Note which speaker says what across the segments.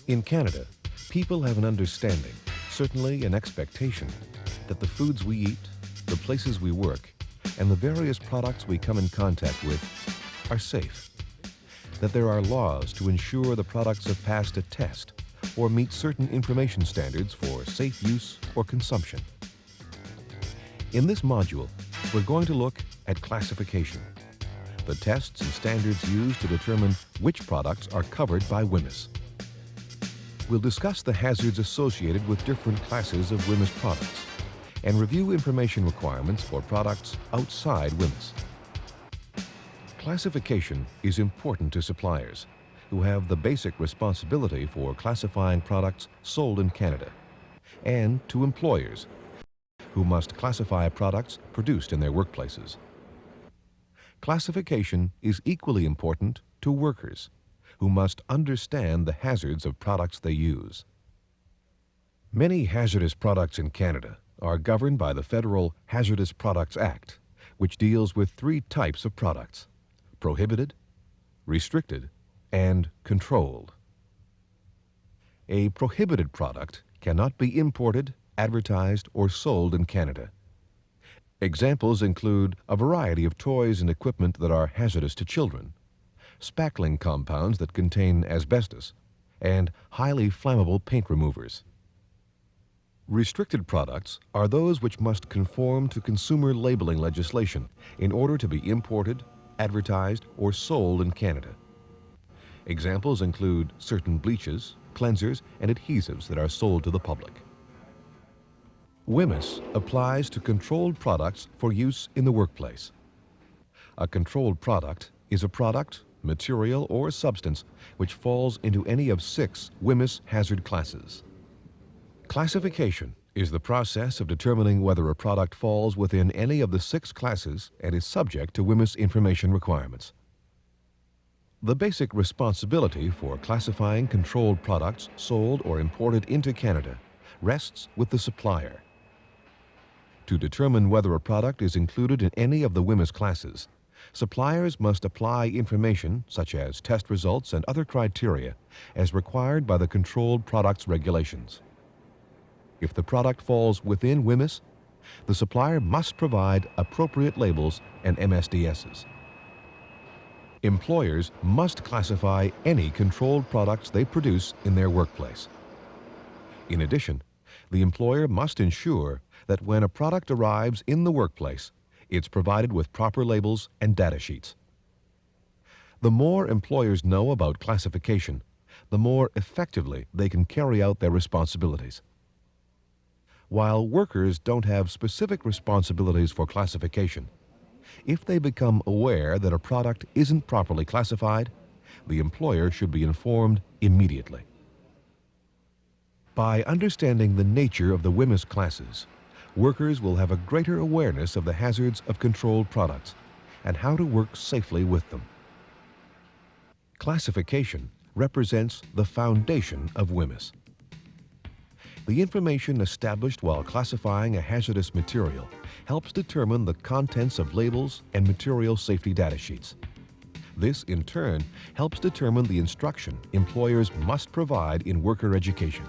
Speaker 1: In Canada, people have an understanding, certainly an expectation, that the foods we eat, the places we work, and the various products we come in contact with are safe. That there are laws to ensure the products have passed a test or meet certain information standards for safe use or consumption. In this module, we're going to look at classification, the tests and standards used to determine which products are covered by WHMIS. We'll discuss the hazards associated with different classes of WHMIS products and review information requirements for products outside WHMIS. Classification is important to suppliers who have the basic responsibility for classifying products sold in Canada, and to employers who must classify products produced in their workplaces. Classification is equally important to workers who must understand the hazards of products they use. Many hazardous products in Canada are governed by the Federal Hazardous Products Act, which deals with three types of products: prohibited, restricted, and controlled. A prohibited product cannot be imported, advertised, or sold in Canada. Examples include a variety of toys and equipment that are hazardous to children, spackling compounds that contain asbestos, and highly flammable paint removers. Restricted products are those which must conform to consumer labeling legislation in order to be imported, advertised, or sold in Canada. Examples include certain bleaches, cleansers, and adhesives that are sold to the public. WHMIS applies to controlled products for use in the workplace. A controlled product is a product, material, or substance which falls into any of 6 WHMIS hazard classes. Classification is the process of determining whether a product falls within any of the 6 classes and is subject to WHMIS information requirements. The basic responsibility for classifying controlled products sold or imported into Canada rests with the supplier. To determine whether a product is included in any of the WHMIS classes, suppliers must apply information such as test results and other criteria as required by the Controlled Products Regulations. If the product falls within WHMIS, the supplier must provide appropriate labels and MSDSs. Employers must classify any controlled products they produce in their workplace. In addition, the employer must ensure that when a product arrives in the workplace, it's provided with proper labels and data sheets. The more employers know about classification, the more effectively they can carry out their responsibilities. While workers don't have specific responsibilities for classification, if they become aware that a product isn't properly classified, the employer should be informed immediately. By understanding the nature of the WHMIS classes, workers will have a greater awareness of the hazards of controlled products and how to work safely with them. Classification represents the foundation of WHMIS. The information established while classifying a hazardous material helps determine the contents of labels and material safety data sheets. This, in turn, helps determine the instruction employers must provide in worker education.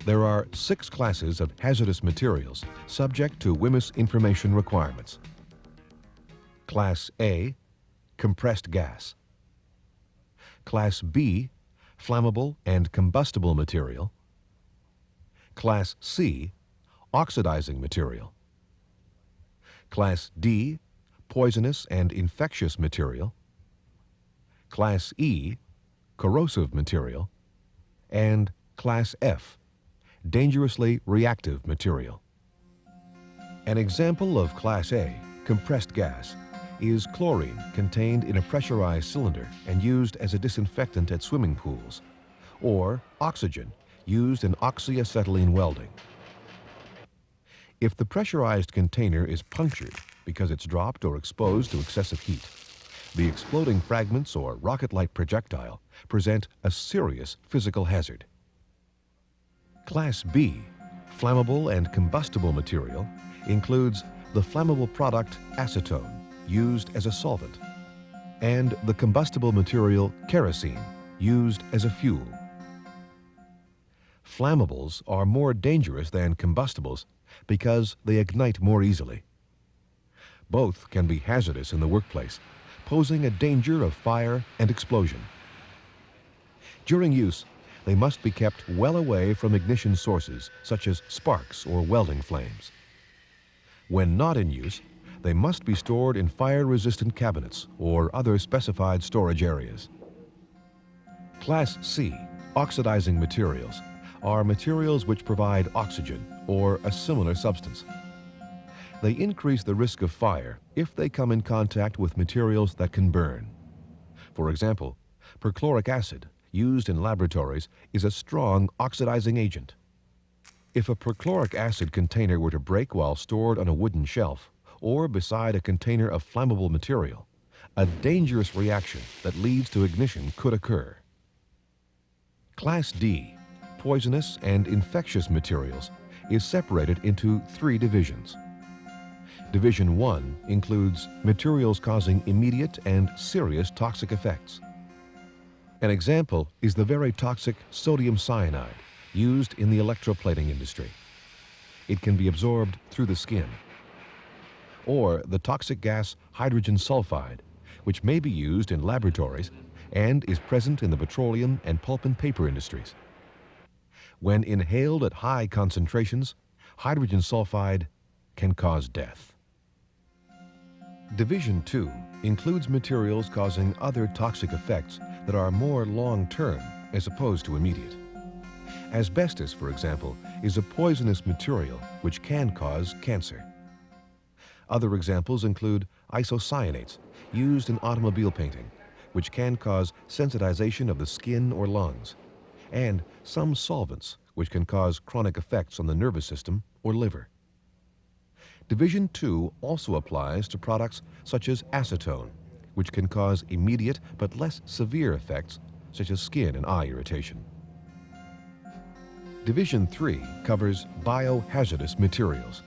Speaker 1: There are 6 classes of hazardous materials subject to WHMIS information requirements. Class A, compressed gas. Class B, flammable and combustible material. Class C, oxidizing material. Class D, poisonous and infectious material. Class E, corrosive material. And Class F, dangerously reactive material. An example of Class A, compressed gas, is chlorine contained in a pressurized cylinder and used as a disinfectant at swimming pools, or oxygen used in oxyacetylene welding. If the pressurized container is punctured because it's dropped or exposed to excessive heat, the exploding fragments or rocket-like projectile present a serious physical hazard. Class B, flammable and combustible material, includes the flammable product acetone, used as a solvent, and the combustible material kerosene, used as a fuel. Flammables are more dangerous than combustibles because they ignite more easily. Both can be hazardous in the workplace, posing a danger of fire and explosion. During use, they must be kept well away from ignition sources such as sparks or welding flames. When not in use, they must be stored in fire-resistant cabinets or other specified storage areas. Class C, oxidizing materials, are materials which provide oxygen or a similar substance. They increase the risk of fire if they come in contact with materials that can burn. For example, perchloric acid, used in laboratories, is a strong oxidizing agent. If a perchloric acid container were to break while stored on a wooden shelf or beside a container of flammable material, a dangerous reaction that leads to ignition could occur. Class D, poisonous and infectious materials, is separated into 3 divisions. Division 1 includes materials causing immediate and serious toxic effects. An example is the very toxic sodium cyanide used in the electroplating industry. It can be absorbed through the skin. Or the toxic gas hydrogen sulfide, which may be used in laboratories and is present in the petroleum and pulp and paper industries. When inhaled at high concentrations, hydrogen sulfide can cause death. Division 2 includes materials causing other toxic effects that are more long-term as opposed to immediate. Asbestos, for example, is a poisonous material which can cause cancer. Other examples include isocyanates, used in automobile painting, which can cause sensitization of the skin or lungs, and some solvents, which can cause chronic effects on the nervous system or liver. Division 2 also applies to products such as acetone, which can cause immediate but less severe effects such as skin and eye irritation. Division 3 covers biohazardous materials.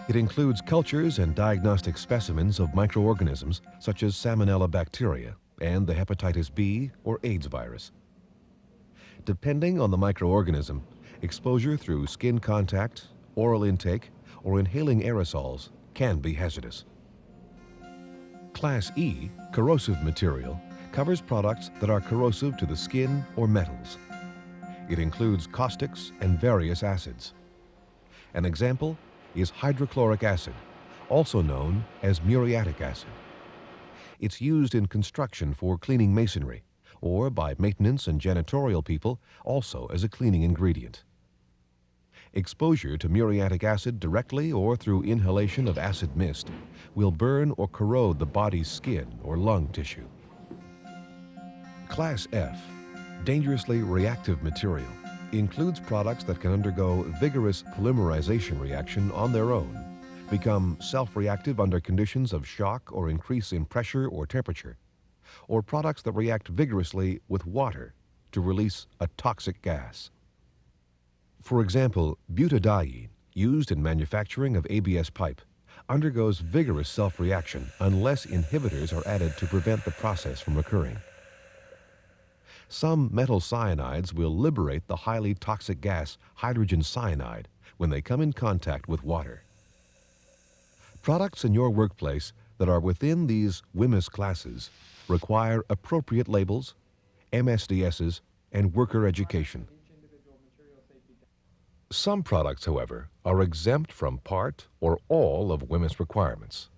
Speaker 1: It includes cultures and diagnostic specimens of microorganisms such as Salmonella bacteria and the hepatitis B or AIDS virus. Depending on the microorganism, exposure through skin contact, oral intake, or inhaling aerosols can be hazardous. Class E, corrosive material, covers products that are corrosive to the skin or metals. It includes caustics and various acids. An example is hydrochloric acid, also known as muriatic acid. It's used in construction for cleaning masonry, or by maintenance and janitorial people also as a cleaning ingredient. Exposure to muriatic acid directly or through inhalation of acid mist will burn or corrode the body's skin or lung tissue. Class F, dangerously reactive material, includes products that can undergo vigorous polymerization reaction on their own, become self-reactive under conditions of shock or increase in pressure or temperature, or products that react vigorously with water to release a toxic gas. For example, butadiene, used in manufacturing of ABS pipe, undergoes vigorous self-reaction unless inhibitors are added to prevent the process from occurring. Some metal cyanides will liberate the highly toxic gas hydrogen cyanide when they come in contact with water. Products in your workplace that are within these WHMIS classes require appropriate labels, MSDSs, and worker education. Some products, however, are exempt from part or all of WHMIS requirements.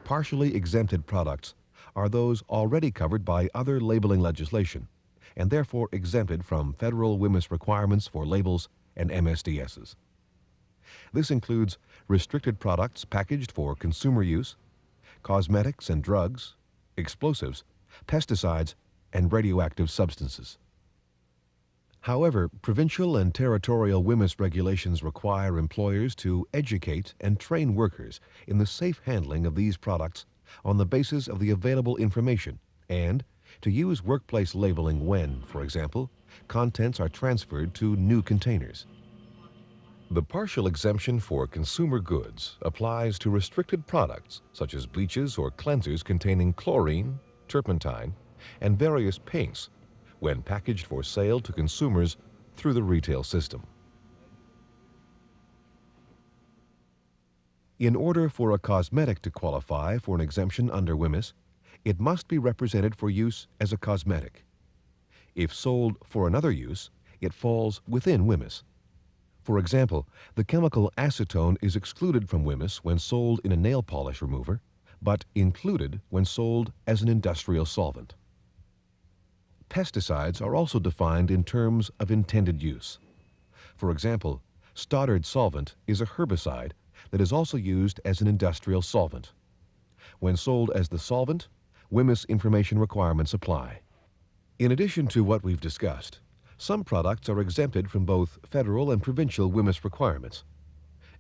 Speaker 1: Partially exempted products are those already covered by other labeling legislation and therefore exempted from federal WHMIS requirements for labels and MSDSs. This includes restricted products packaged for consumer use, cosmetics and drugs, explosives, pesticides, and radioactive substances. However, provincial and territorial WHMIS regulations require employers to educate and train workers in the safe handling of these products on the basis of the available information and to use workplace labeling when, for example, contents are transferred to new containers. The partial exemption for consumer goods applies to restricted products such as bleaches or cleansers containing chlorine, turpentine, and various paints when packaged for sale to consumers through the retail system. In order for a cosmetic to qualify for an exemption under WHMIS, it must be represented for use as a cosmetic. If sold for another use, it falls within WHMIS. For example, the chemical acetone is excluded from WHMIS when sold in a nail polish remover, but included when sold as an industrial solvent. Pesticides are also defined in terms of intended use. For example, Stoddard solvent is a herbicide that is also used as an industrial solvent. When sold as the solvent, WHMIS information requirements apply. In addition to what we've discussed, some products are exempted from both federal and provincial WHMIS requirements.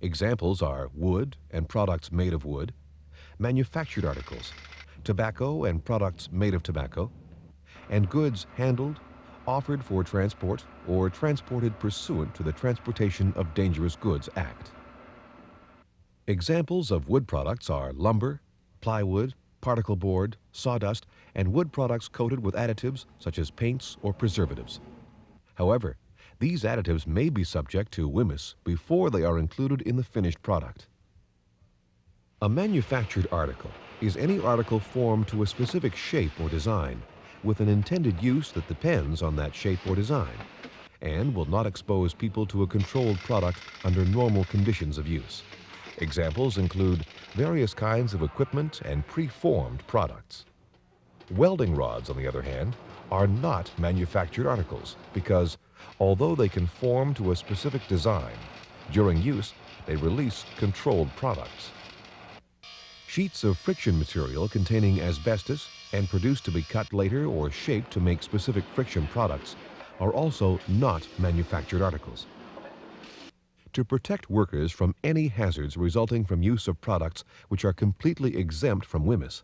Speaker 1: Examples are wood and products made of wood, manufactured articles, tobacco and products made of tobacco, and goods handled, offered for transport, or transported pursuant to the Transportation of Dangerous Goods Act. Examples of wood products are lumber, plywood, particle board, sawdust, and wood products coated with additives such as paints or preservatives. However, these additives may be subject to WHMIS before they are included in the finished product. A manufactured article is any article formed to a specific shape or design with an intended use that depends on that shape or design and will not expose people to a controlled product under normal conditions of use. Examples include various kinds of equipment and preformed products. Welding rods, on the other hand, are not manufactured articles because, although they can form to a specific design, during use they release controlled products. Sheets of friction material containing asbestos and produced to be cut later or shaped to make specific friction products are also not manufactured articles. To protect workers from any hazards resulting from use of products which are completely exempt from WHMIS,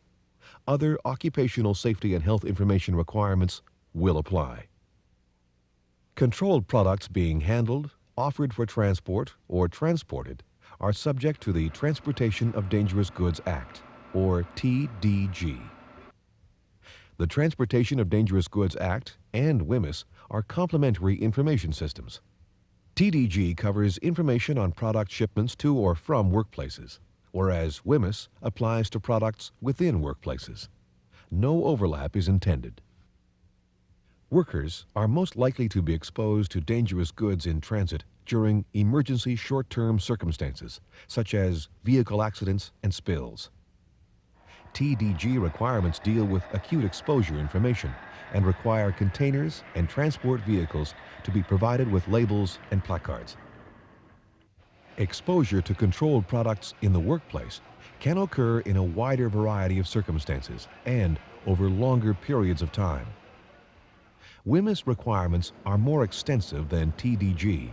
Speaker 1: other occupational safety and health information requirements will apply. Controlled products being handled, offered for transport, or transported are subject to the Transportation of Dangerous Goods Act, or TDG. The Transportation of Dangerous Goods Act and WHMIS are complementary information systems. TDG covers information on product shipments to or from workplaces, whereas WHMIS applies to products within workplaces. No overlap is intended. Workers are most likely to be exposed to dangerous goods in transit during emergency short-term circumstances, such as vehicle accidents and spills. TDG requirements deal with acute exposure information and require containers and transport vehicles to be provided with labels and placards. Exposure to controlled products in the workplace can occur in a wider variety of circumstances and over longer periods of time. WHMIS requirements are more extensive than TDG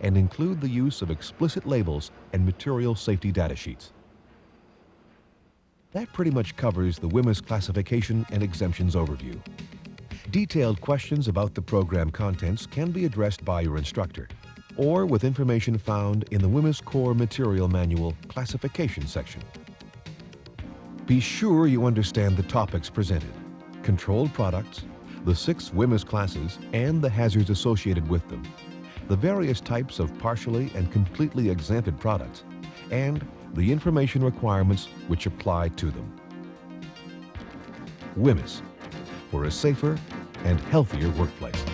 Speaker 1: and include the use of explicit labels and material safety data sheets. That pretty much covers the WHMIS classification and exemptions overview. Detailed questions about the program contents can be addressed by your instructor or with information found in the WHMIS Core Material Manual Classification section. Be sure you understand the topics presented, controlled products, the 6 WHMIS classes and the hazards associated with them, the various types of partially and completely exempted products, and the information requirements which apply to them. WHMIS, for a safer and healthier workplace.